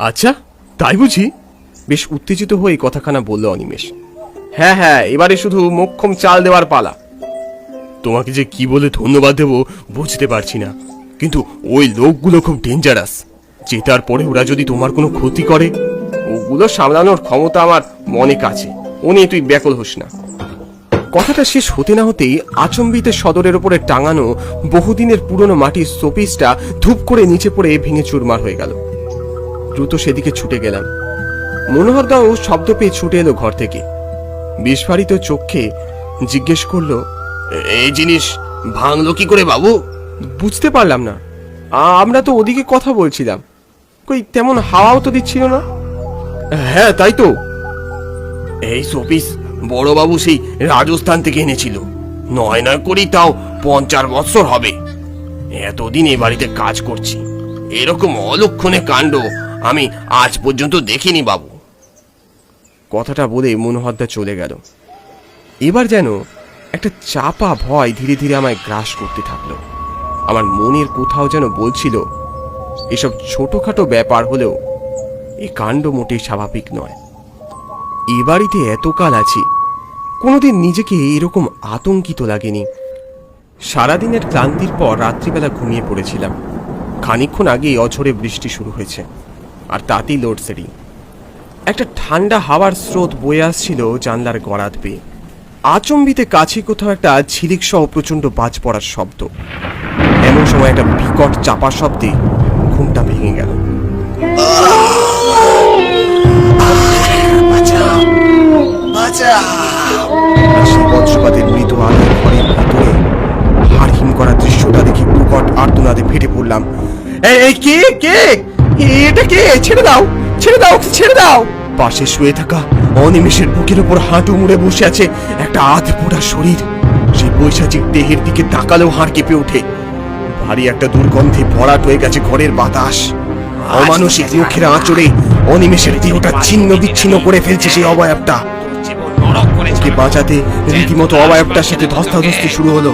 আচ্ছা, তাই বুঝি? বেশ উত্তেজিত হয়ে কথাখানা বলল অনিমেষ। হ্যাঁ হ্যাঁ, এবারে শুধু মোক্ষম চাল দেওয়ার পালা। তোমাকে যে কি বলে ধন্যবাদ দেব বুঝতে পারছি না, কিন্তু ওই লোকগুলো খুব ডেঞ্জারাস। জেতার পরে ওরা যদি তোমার কোনো ক্ষতি করে, ওগুলো সামলানোর ক্ষমতা আমার অনেক আছে। ও নিয়ে তুই ব্যাকুল হোস না। কথাটা শেষ হতে না হতেই আচম্বিতে সদরের উপরে টাঙানো বহুদিনের পুরনো মাটির শোপিসটা ধূপ করে নিচে পড়ে ভেঙে চুরমার হয়ে গেল। দ্রুত সেদিকে ছুটে গেলাম। মনোহরদাও শব্দ পেয়ে ছুটে এলো ঘর থেকে। বিস্ফারিত চোখে জিজ্ঞেস করলো, এই জিনিস ভাঙলো কি করে বাবু? বুঝতে পারলাম না, আমরা তো ওদিকে কথা বলছিলাম, কই তেমন হাওয়াও তো দিচ্ছিল না। হ্যাঁ তাই তো, এই শোপিস বড়বাবু সেই রাজস্থান থেকে এনেছিল। নয় নয় করি তাও 50 বছর হবে। এতদিন এ বাড়িতে কাজ করছি, এরকম অলক্ষণে কাণ্ড আমি আজ পর্যন্ত দেখিনি বাবু। কথাটা বলে মনোহরদা চলে গেল। এবার যেন একটা চাপা ভয় ধীরে ধীরে আমায় গ্রাস করতে থাকলো। আমার মনের কোথাও যেন বলছিল, এসব ছোটখাটো ব্যাপার হলেও এই কাণ্ড মোটেই স্বাভাবিক নয়। এ বাড়িতে এতকাল আছি, কোনোদিন নিজেকে এরকম আতঙ্কিত লাগেনি। সারাদিনের ক্লান্তির পর রাত্রিবেলা ঘুমিয়ে পড়েছিলাম। খানিকক্ষণ আগেই অঝোরে বৃষ্টি শুরু হয়েছে, আর তাতেই লোডশেডিং। একটা ঠান্ডা হাওয়ার স্রোত বয়ে আসছিল জানলার গড়াত বেয়ে। আচম্বিতে কাছে কোথাও একটা ঝিলিক সহ প্রচন্ড বাজ পড়ার শব্দ। এমন সময় একটা বিকট চাপা শব্দে ঘুমটা ভেঙে গেল। সেই বজ্রপাতের মৃদু আলোয় ঘরের ভিতরে হাড়হিম করা দৃশ্যটা দেখে প্রকট আর্তনাদে ফেটে পড়লাম। এই কে কে? এটা কে? ছেড়ে দাও, ছেড়ে দাও, ছেড়ে দাও! পাশে শুয়ে থাকা অনিমেষের বুকের উপর হাঁটু মুড়ে বসে আছে একটা আধপোড়া শরীর। সেই বৈশাচিক দেহের দিকে তাকালেও হাড় কেঁপে ওঠে। ভারী একটা দুর্গন্ধে ভরাট হয়ে গেছে ঘরের বাতাস। অমানসিক মুখের আঁচড়ে অনিমেষের দেহটা ছিন্ন বিচ্ছিন্ন করে ফেলছে সেই অবয়বটা। ওকে বাঁচাতে রীতিমতো অবয়বটার সাথে ধস্তাধস্তি শুরু হলো।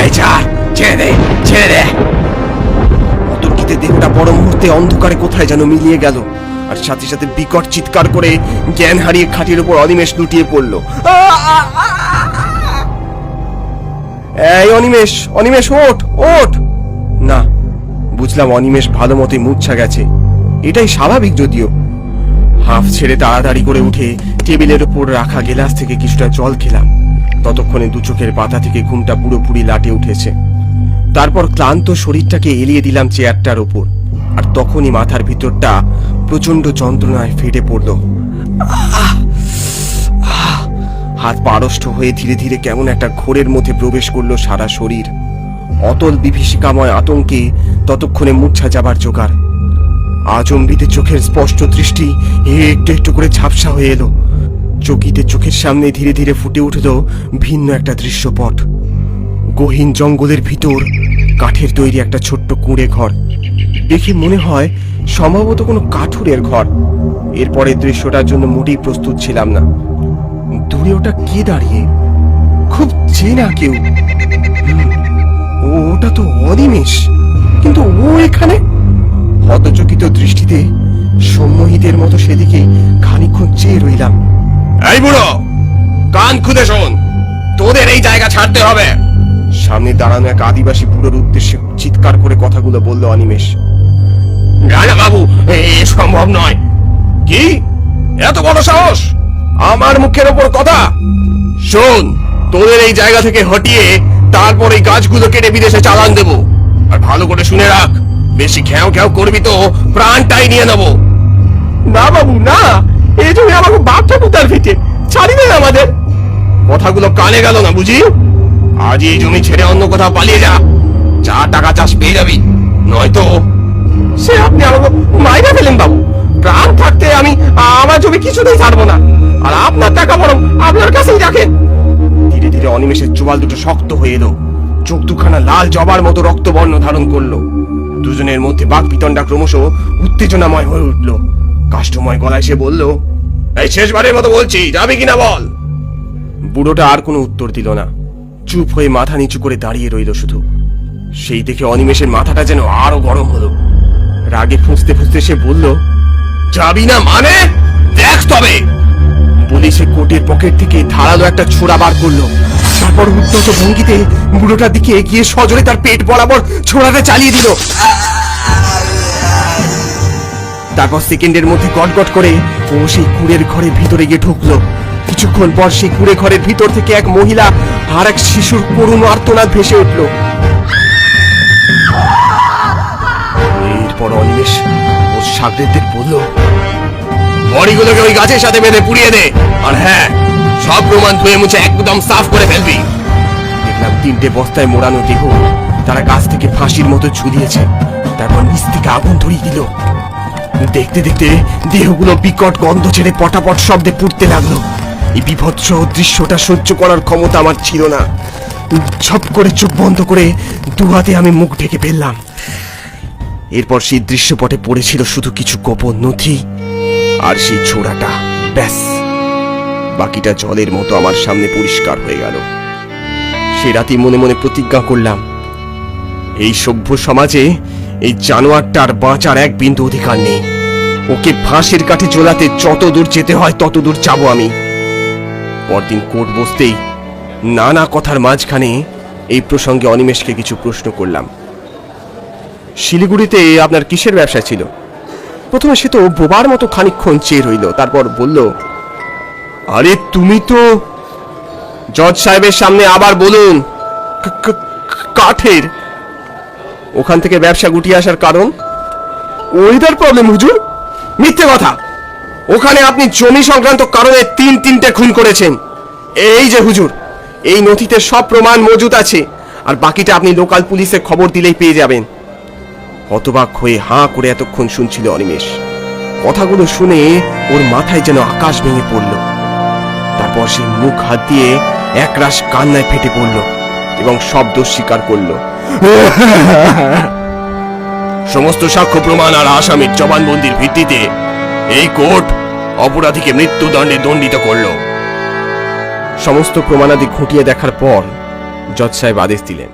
এই ছাড়, ছেড়ে দে, ছেড়ে দে! অতর্কিতে দেহটা বড় মুহূর্তে অন্ধকারে কোথায় যেন মিলিয়ে গেল, আর সাথে সাথে বিকট চিৎকার করে জ্ঞান হারিয়ে খাটের উপর অনিমেষ লুটিয়ে পড়ল। এই অনিমেষ, অনিমেষ ওঠ, ওঠ! না, বুঝলাম অনিমেষ ভালো মতোই মূর্ছা গেছে। এটাই স্বাভাবিক যদিও। হাঁফ ছেড়ে তাড়াতাড়ি করে উঠে টেবিলের উপর রাখা গ্লাস থেকে কিছুটা জল খেলাম। ততক্ষণে দু চোখের পাতা থেকে ঘুমটা পুরোপুরি লাটে উঠেছে। তারপর ক্লান্ত শরীরটাকে এলিয়ে দিলাম চেয়ারটার উপর, আর তখনই মাথার ভিতরটা প্রচন্ড যন্ত্রণায় ফেটে পড়ল। হাত পারষ্ট হয়ে ধীরে ধীরে কেমন একটা ঘোরের মধ্যে প্রবেশ করলো সারা শরীর। অতল বিভীষিকাময় আতঙ্কে ততক্ষণে মূর্ছা যাবার জোগাড়। আচম্বিতে চোখের স্পষ্ট দৃষ্টি একটু একটু করে ঝাপসা হয়ে এলো। চকিতে চোখের সামনে ধীরে ধীরে ফুটে উঠল ভিন্ন একটা দৃশ্যপট। গহীন জঙ্গলের ভিতর কাঠের তৈরি একটা ছোট্ট কুঁড়ে ঘর। দেখে মনে হয় সম্ভবত কোনো কাঠুরের ঘর। এরপরে দৃশ্যটার জন্য মোটেই প্রস্তুত ছিলাম না। দূরে ওটা কে দাঁড়িয়ে? খুব চেনা কেউ। ওটা তো অনিমেষ, কিন্তু ও এখানে? হতচকিত দৃষ্টিতে সম্মোহিতের মতো সেদিকে খানিকক্ষণ চেয়ে রইলাম। এই বুড়ো, কান খুলে শোন, তোদের এই জায়গা ছাড়তে হবে! সামনে দাঁড়ানো এক আদিবাসী বুড়োর উদ্দেশ্যে চিৎকার করে কথাগুলো বলল অনিমেষ। রানা বাবু, এ সম্ভব নয়। কি এত বড় সাহস আমার মুখের ওপর কথা? শোন, তোদের এই জায়গা থেকে হটিয়ে তারপর এই গাছগুলো কেটে বিদেশে চালান দেব। আর ভালো করে শুনে রাখ, বেশি ঘ্যাও ঘ্যাও করবি তো প্রাণটাই নিয়ে নেব। না বাবু না, এই জমি আমাকে বাপ ঠাকুরদার ভিটে, ছাড়ি দেন আমাদের। কথাগুলো কানে গেল না বুঝি? আজ এই জমি ছেড়ে অন্য কোথাও পালিয়ে যা, যা টাকা চাষ পেয়ে যাবি। নয়তো সে আপনি আমাকে মাইরা ফেলেন বাবু। প্রাণ থাকতে আমি আমার জমি কিছুতেই ছাড়বো না, আর আপনার টাকা বরং আপনার কাছেই রাখেন। ধীরে ধীরে অনিমেষের চোয়াল দুটো শক্ত হয়ে এলো, চোখ দুখানা লাল জবার মতো রক্তবর্ণ ধারণ করলো। দুজনের মধ্যে বাকবিতণ্ডা ক্রমশ উত্তেজনাময় হয়ে উঠল। কাষ্ঠময় গলায় সে বলল, এই শেষবারের মতো বলছি, যাবি কিনা বল। বুড়োটা আর কোনো উত্তর দিল না, চুপ হয়ে মাথা নিচু করে দাঁড়িয়ে রইল শুধু। সেই দেখে অনিমেষের মাথাটা যেন আরো গরম হলো। রাগে ফুঁসতে ফুঁসতে সে বলল, যাবি না মানে? দেখ তবে। বলে সে কোটের পকেট থেকে ধারালো একটা ছোরা বার করলো। তারপর উদ্যত ভঙ্গিতে বুড়োটার দিকে এগিয়ে সজোরে তার পেট বরাবর ছোরাটা চালিয়ে দিল। তারপর সেকেন্ডের মধ্যে গটগট করে ও সেই কুড়ের ঘরের ভিতরে গিয়ে ঢুকলো। কিছুক্ষণ পর সেই কুড়ে ঘরের ভিতর থেকে এক মহিলা আর এক শিশুর করুণ আর্তনাদ ভেসে উঠল। এরপর অনিমেষ ওর সাগরেদদের বলল, বডিগুলোকে ওই গাছের সাথে বেঁধে পুড়িয়ে দে, আর হ্যাঁ, সব প্রমাণ ধুয়ে মুছে একদম সাফ করে ফেলবি। দেখলাম 3টে বস্তায় মোড়ানো দেহ তারা গাছ থেকে ফাঁসির মতো ঝুলিয়েছে। তারপর নিচ থেকে আগুন ধরিয়ে দিল। দেখতে দেখতে দেহগুলো বিকট গন্ধ ছেড়ে পটাপট শব্দে পুড়তে লাগলো। এই বিভৎস দৃশ্যটা সহ্য করার ক্ষমতা আমার ছিল না। ঝপ করে চোখ বন্ধ করে দু হাতে আমি মুখ ঢেকে ফেললাম। এরপর সেই দৃশ্যপটে পড়েছিল শুধু কিছু গোপন নথি আর সেই ছোড়াটা, ব্যাস। বাকিটা জলের মতো আমার সামনে পরিষ্কার হয়ে গেল। সে রাতে মনে মনে প্রতিজ্ঞা করলাম, এই সভ্য সমাজে এই জানোয়ারটার বাঁচার এক বিন্দু অধিকার নেই। ওকে ফাঁসির কাঠে ঝোলাতে যত দূর যেতে হয় তত দূর যাব আমি। পরদিন কোর্ট বসতেই নানা কথার মাঝখানে এই প্রসঙ্গে অনিমেষকে কিছু প্রশ্ন করলাম। শিলিগুড়িতে আপনার কিসের ব্যবসা ছিল? প্রথমে সে তো বোবার মতো খানিকক্ষণ চেয়ে রইল, তারপর বলল, আরে তুমি তো জজ সাহেবের সামনে আবার বলুন। কাঠের? ওখান থেকে ব্যবসা গুটিয়ে আসার কারণ? ওয়েদার প্রবলেম হুজুর। মিথ্যে কথা। ওখানে আপনি জমি সংক্রান্ত কারণে 3টে খুন করেছেন। এই যে হুজুর, এই নথিতে সব প্রমাণ মজুদ আছে, আর বাকিটা আপনি লোকাল পুলিশে খবর দিলেই পেয়ে যাবেন। হতবাক হয়ে হাঁ করে এতক্ষণ শুনছিল অনিমেষ। কথাগুলো শুনে ওর মাথায় যেন আকাশ ভেঙে পড়ল। তারপর সে মুখ হাত দিয়ে একরাশ কান্নায় ফেটে পড়ল এবং সব দোষ স্বীকার করল। সমস্ত সাক্ষ্য প্রমাণ আর আসামির জবানবন্দির ভিত্তিতে এই কোর্ট অপরাধীকে মৃত্যুদণ্ডে দণ্ডিত করল। সমস্ত প্রমাণাদি খুঁটিয়ে দেখার পর জজ সাহেব আদেশ দিলেন,